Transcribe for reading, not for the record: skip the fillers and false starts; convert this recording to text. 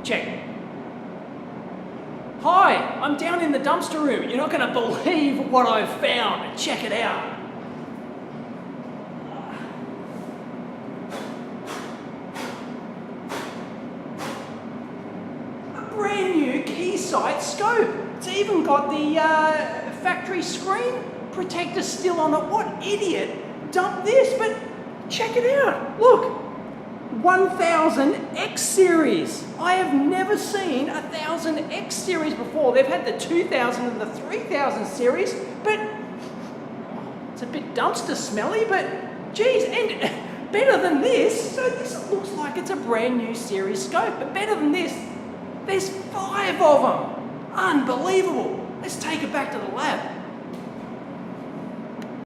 Check. Hi, I'm down in the dumpster room. You're not going to believe what I've found. Check it out. A brand new Keysight scope. It's even got the factory screen protector still on it. What idiot dumped this? But check it out. Look. 1000 X series. I have never seen a 1000 X series before. They've had the 2000 and the 3000 series, but it's a bit dumpster smelly, but geez, and better than this. So this looks like it's a brand new series scope, but better than this, there's 5 of them. Unbelievable. Let's take it back to the lab.